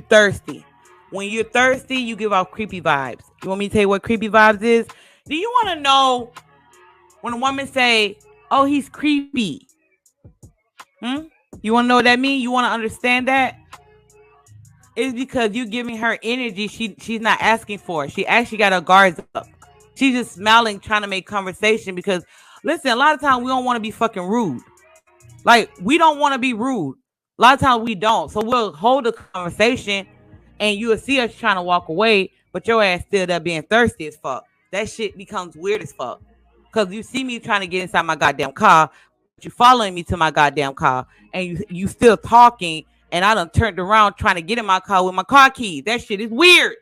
thirsty. When you're thirsty, you give off creepy vibes. You want me to tell you what creepy vibes is? Do you want to know when a woman say, "Oh, he's creepy"? You want to know what that means? You want to understand that? It's because you're giving her energy she's not asking for. She actually got her guards up. She's just smiling, trying to make conversation because, listen, a lot of times we don't want to be fucking rude. Like, we don't want to be rude. A lot of times we don't. So we'll hold a conversation and you will see us trying to walk away, but your ass still there being thirsty as fuck. That shit becomes weird as fuck. Because you see me trying to get inside my goddamn car, but you following me to my goddamn car, and you still talking, and I done turned around trying to get in my car with my car keys. That shit is weird.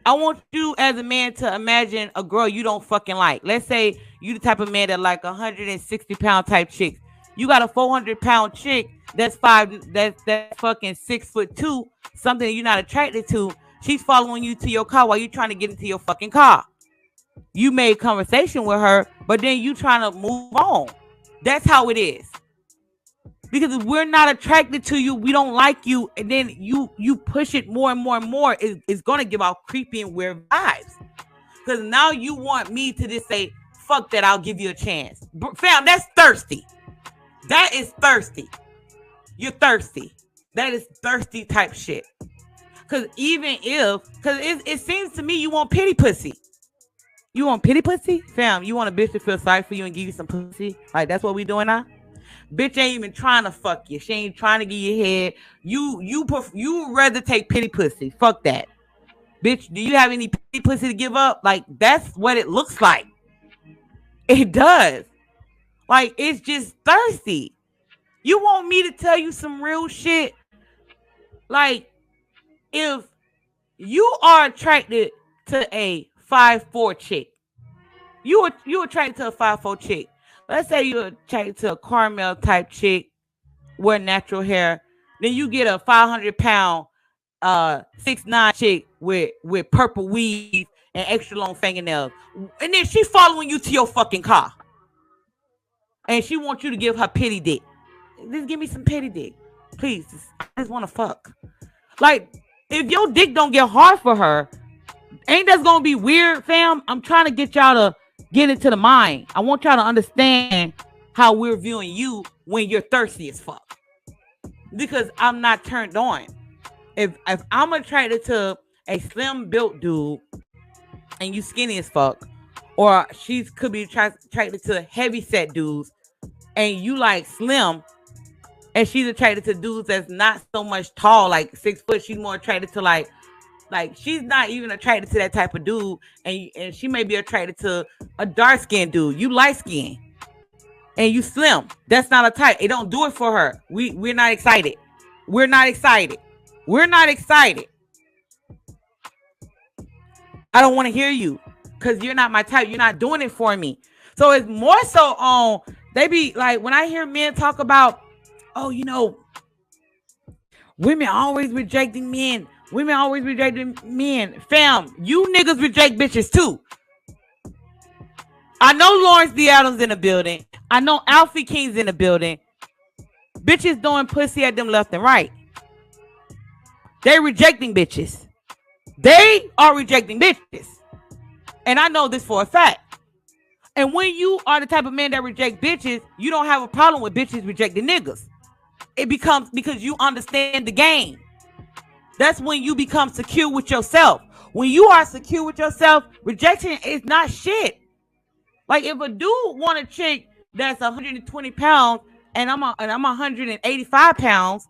I want you as a man to imagine a girl you don't fucking like. Let's say you the type of man that like 160-pound type chick. You got a 400-pound chick that's fucking 6'2", something that you're not attracted to. She's following you to your car while you're trying to get into your fucking car. You made conversation with her, but then you trying to move on. That's how it is. Because if we're not attracted to you, we don't like you, and then you push it more and more and more, it's going to give out creepy and weird vibes. Because now you want me to just say, fuck that, I'll give you a chance. Fam, that's thirsty. That is thirsty. You're thirsty. That is thirsty type shit. Because it seems to me you want pity pussy. You want pity pussy? Fam, you want a bitch to feel sorry for you and give you some pussy? Like, that's what we doing now? Bitch ain't even trying to fuck you. She ain't trying to get your head. You rather take pity pussy. Fuck that. Bitch, do you have any pity pussy to give up? Like, that's what it looks like. It does. Like, it's just thirsty. You want me to tell you some real shit? Like, if you are attracted to a 5'4" chick, you attracted to a 5'4" chick. Let's say you're attracted to a caramel type chick, wear natural hair. Then you get a 500-pound, 6'9" chick with purple weave and extra long fingernails. And then she following you to your fucking car. And she wants you to give her pity dick. Just give me some pity dick. Please. I just want to fuck. Like, if your dick don't get hard for her, ain't that going to be weird, fam? I'm trying to get y'all to get into the mind. I want y'all to understand how we're viewing you when you're thirsty as fuck. Because I'm not turned on. If I'm attracted to a slim built dude and you skinny as fuck, or she could be attracted to heavy set dudes and you like slim, and she's attracted to dudes that's not so much tall, like 6 foot. She's more attracted to like she's not even attracted to that type of dude, and she may be attracted to a dark skinned dude. You light skinned and you slim. That's not a type. It don't do it for her. We're not excited. We're not excited. We're not excited. I don't want to hear you because you're not my type. You're not doing it for me. So it's more so on. They be like, when I hear men talk about, oh, you know, women always rejecting men. Women always rejecting men. Fam, you niggas reject bitches too. I know Lawrence D. Adams in the building. I know Alfie King's in the building. Bitches doing pussy at them left and right. They rejecting bitches. They are rejecting bitches. And I know this for a fact. And when you are the type of man that reject bitches, you don't have a problem with bitches rejecting niggas. It becomes because you understand the game. That's when you become secure with yourself. When you are secure with yourself, rejection is not shit. Like, if a dude want a chick that's 120 pounds and I'm 185 pounds,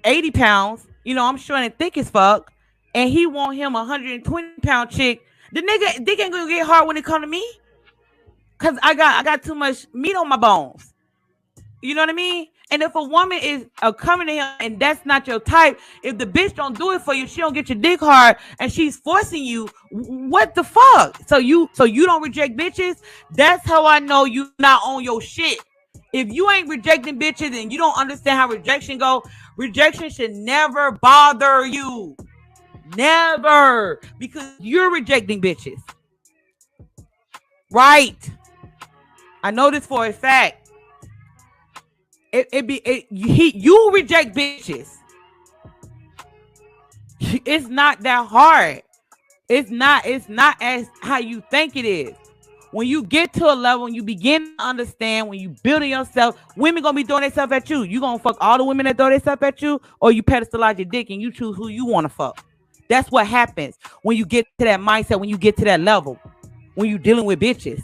80 pounds, you know, I'm short and thick as fuck, and he want him 120-pound chick, the nigga dick ain't gonna get hard when it come to me. Cause I got too much meat on my bones. You know what I mean? And if a woman is coming to him and that's not your type, if the bitch don't do it for you, she don't get your dick hard, and she's forcing you, what the fuck? So you don't reject bitches? That's how I know you not on your shit. If you ain't rejecting bitches and you don't understand how rejection go, rejection should never bother you. Never. Because you're rejecting bitches. Right. I know this for a fact. You reject bitches. It's not that hard. It's not as how you think it is. When you get to a level and you begin to understand, when you building yourself, women gonna be throwing themselves at you. You gonna fuck all the women that throw themselves at you, or you pedestalize your dick and you choose who you want to fuck. That's what happens when you get to that mindset, when you get to that level, when you're dealing with bitches.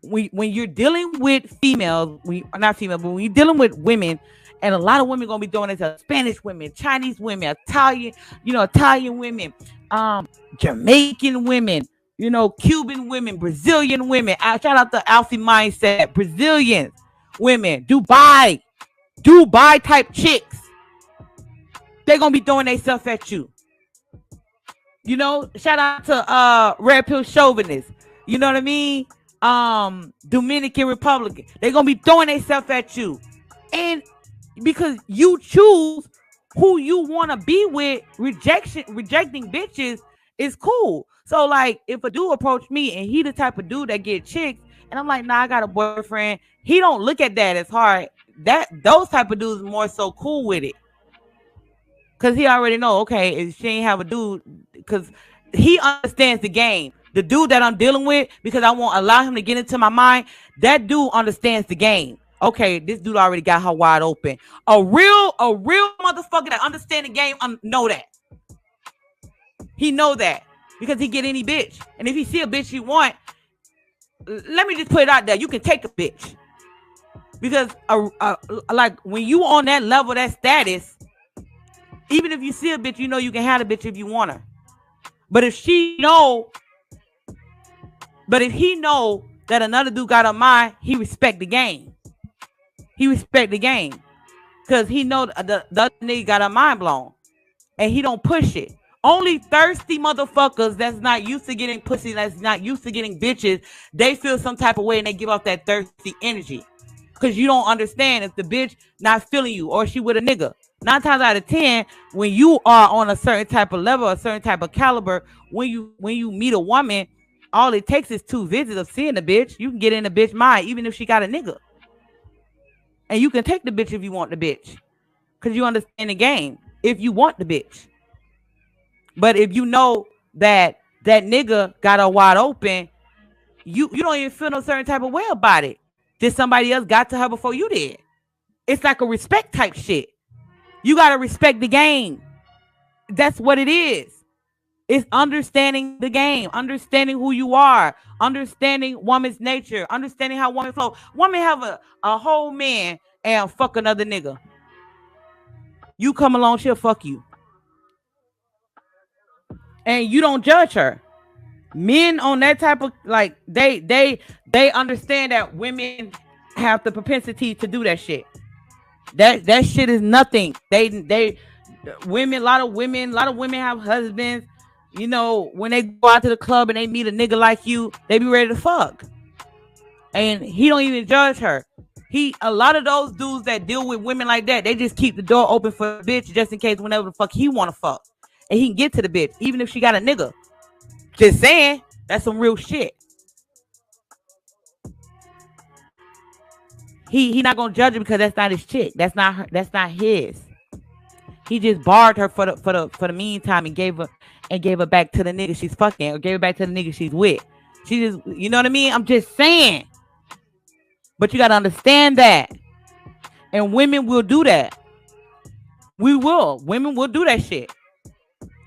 When you're dealing with females, not female, but when you're dealing with women, and a lot of women gonna be doing this, Spanish women, Chinese women, Italian women, Jamaican women, Cuban women, Brazilian women. I shout out to Alfie Mindset, Brazilian women, Dubai type chicks. They're gonna be throwing themselves at you. Shout out to Red Pill Chauvinists. You know what I mean? Dominican Republican. They're gonna be throwing themselves at you. And because you choose who you want to be with, rejecting bitches is cool. So like if a dude approach me and he the type of dude that get chicks, and I'm like, nah, I got a boyfriend, he don't look at that as hard. Those type of dudes more so cool with it. Cause he already know, okay, if she ain't have a dude, cause he understands the game. The dude that I'm dealing with, because I won't allow him to get into my mind, that dude understands the game. Okay, this dude already got her wide open. A real motherfucker that understand the game, know that. He know that because he get any bitch, and if he see a bitch you want, let me just put it out there, you can take a bitch. Because like when you on that level, that status, even if you see a bitch, you can have a bitch if you want her. But if he know that another dude got her mind, he respect the game. Because he know the other nigga got her mind blown. And he don't push it. Only thirsty motherfuckers that's not used to getting pussy, that's not used to getting bitches, they feel some type of way and they give off that thirsty energy. Because you don't understand if the bitch not feeling you or she with a nigga. 9 times out of 10, when you are on a certain type of level, a certain type of caliber, when you meet a woman, all it takes is 2 visits of seeing the bitch. You can get in the bitch mind, even if she got a nigga. And you can take the bitch if you want the bitch. Because you understand the game. If you want the bitch. But if you know that nigga got her wide open, you don't even feel no certain type of way about it. Did somebody else got to her before you did? It's like a respect type shit. You got to respect the game. That's what it is. It's understanding the game, understanding who you are, understanding woman's nature, understanding how women flow. Women have a whole man and fuck another nigga. You come along, she'll fuck you. And you don't judge her. Men on that type of, like, they understand that women have the propensity to do that shit. That shit is nothing. Women, a lot of women have husbands. When they go out to the club and they meet a nigga like you, they be ready to fuck. And he don't even judge her. A lot of those dudes that deal with women like that, they just keep the door open for a bitch just in case whenever the fuck he want to fuck. And he can get to the bitch, even if she got a nigga. Just saying, that's some real shit. He not gonna judge her because that's not his chick. That's not her. That's not his. He just barred her for the meantime and gave her back to the nigga she's fucking, or gave her back to the nigga she's with. She just, you know what I mean? I'm just saying. But you gotta understand that. And women will do that. Women will do that shit.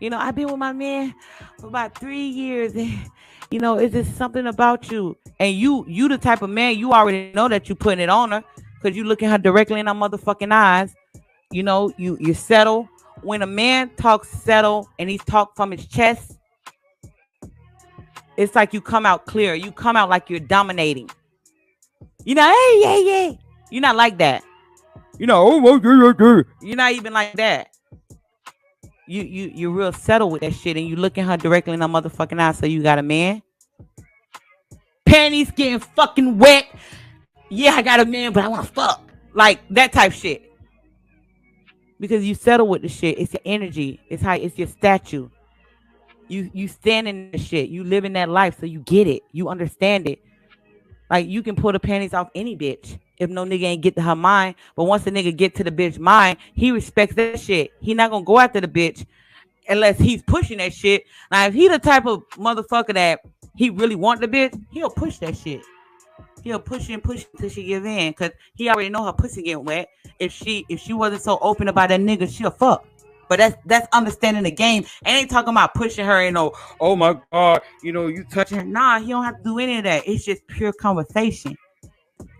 I've been with my man for about 3 years, and it's just something about you. And you the type of man, you already know that you putting it on her because you looking her directly in her motherfucking eyes. You settle. When a man talks settle and he's talk from his chest, it's like you come out clear. You come out like you're dominating. Hey, yeah. You're not like that. You're not even like that. You're real settled with that shit, and you looking her directly in her motherfucking eyes. So you got a man. Panties getting fucking wet. Yeah, I got a man, but I want to fuck. Like that type shit. Because you settle with the shit. It's your energy. It's your statue. You stand in the shit. You live in that life, so you get it. You understand it. Like you can pull the panties off any bitch if no nigga ain't get to her mind. But once the nigga get to the bitch mind, he respects that shit. He not gonna go after the bitch unless he's pushing that shit. Now, if he the type of motherfucker that he really want the bitch, he'll push that shit. He'll push and push until she give in, cause he already know her pussy get wet. If she wasn't so open about that nigga, she'll fuck. But that's understanding the game. And ain't talking about pushing her and oh my god, you touching her. Nah, he don't have to do any of that. It's just pure conversation.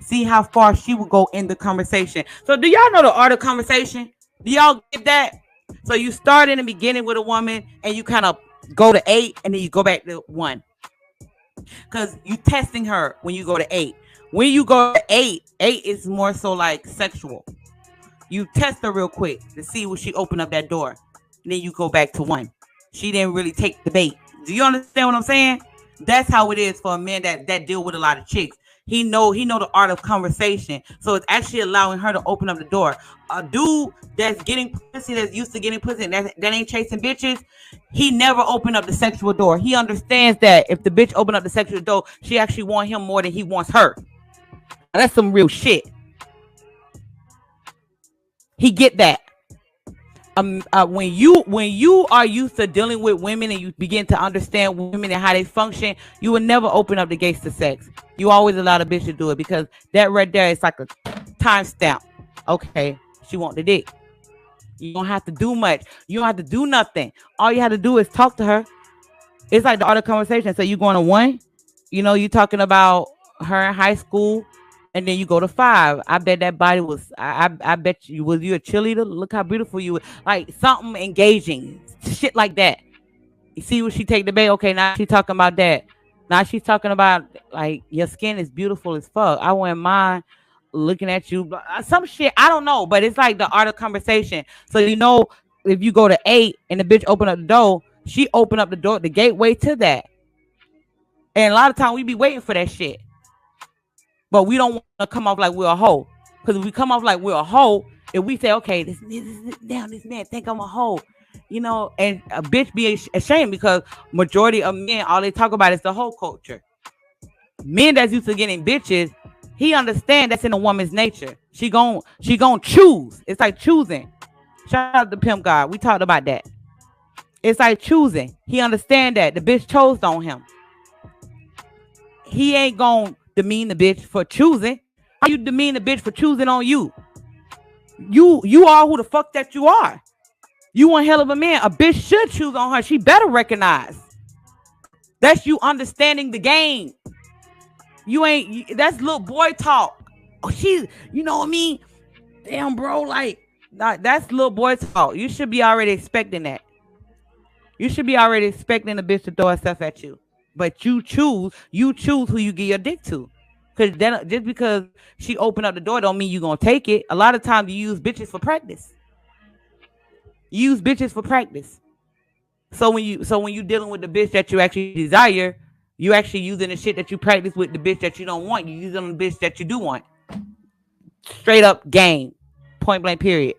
See how far she will go in the conversation. So do y'all know the art of conversation? Do y'all get that? So you start in the beginning with a woman and you kind of go to 8 and then you go back to 1. Because you testing her when you go to 8. When you go to 8 is more so like sexual. You test her real quick to see when she open up that door. And then you go back to 1. She didn't really take the bait. Do you understand what I'm saying? That's how it is for a man that deal with a lot of chicks. He know the art of conversation. So it's actually allowing her to open up the door. A dude that's getting pussy, that's used to getting pussy, and that ain't chasing bitches, he never opened up the sexual door. He understands that if the bitch open up the sexual door, she actually want him more than he wants her. That's some real shit. He get that. When you are used to dealing with women and you begin to understand women and how they function, you will never open up the gates to sex. You always allow the bitch to do it, because that right there is like a timestamp. Okay, she want the dick. You don't have to do much. You don't have to do nothing. All you have to do is talk to her. It's like the art of conversation. So you going to 1, you talking about her in high school, and then you go to 5. I bet that body was. I bet you was you a cheerleader. Look how beautiful you were. Like something engaging, shit like that. You see what she take the bait. Okay, now she's talking about that. Now she's talking about like your skin is beautiful as fuck. I wouldn't mind looking at you. Some shit I don't know, but it's like the art of conversation. So if you go to 8 and the bitch open up the door, she open up the door, the gateway to that. And a lot of time we be waiting for that shit. But we don't want to come off like we're a hoe. Because if we come off like we're a hoe, if we say, okay, this man think I'm a hoe, and a bitch be ashamed, because majority of men, all they talk about is the hoe culture. Men that's used to getting bitches, he understand that's in a woman's nature. She gon' choose. It's like choosing. Shout out to Pimp God. We talked about that. It's like choosing. He understand that. The bitch chose on him. He ain't gonna demean the bitch for choosing. How you demean the bitch for choosing on you? You are who the fuck that you are. You one hell of a man. A bitch should choose on her. She better recognize. That's you understanding the game. That's little boy talk. Oh, she's, you know what I mean? Damn, bro, like, that's little boy talk. You should be already expecting that. You should be already expecting the bitch to throw herself at you. But you choose who you give your dick to. Because then, just because she opened up the door don't mean you're going to take it. A lot of times you use bitches for practice. So when you dealing with the bitch that you actually desire, you actually using the shit that you practice with the bitch that you don't want. You using the bitch that you do want. Straight up game. Point blank period.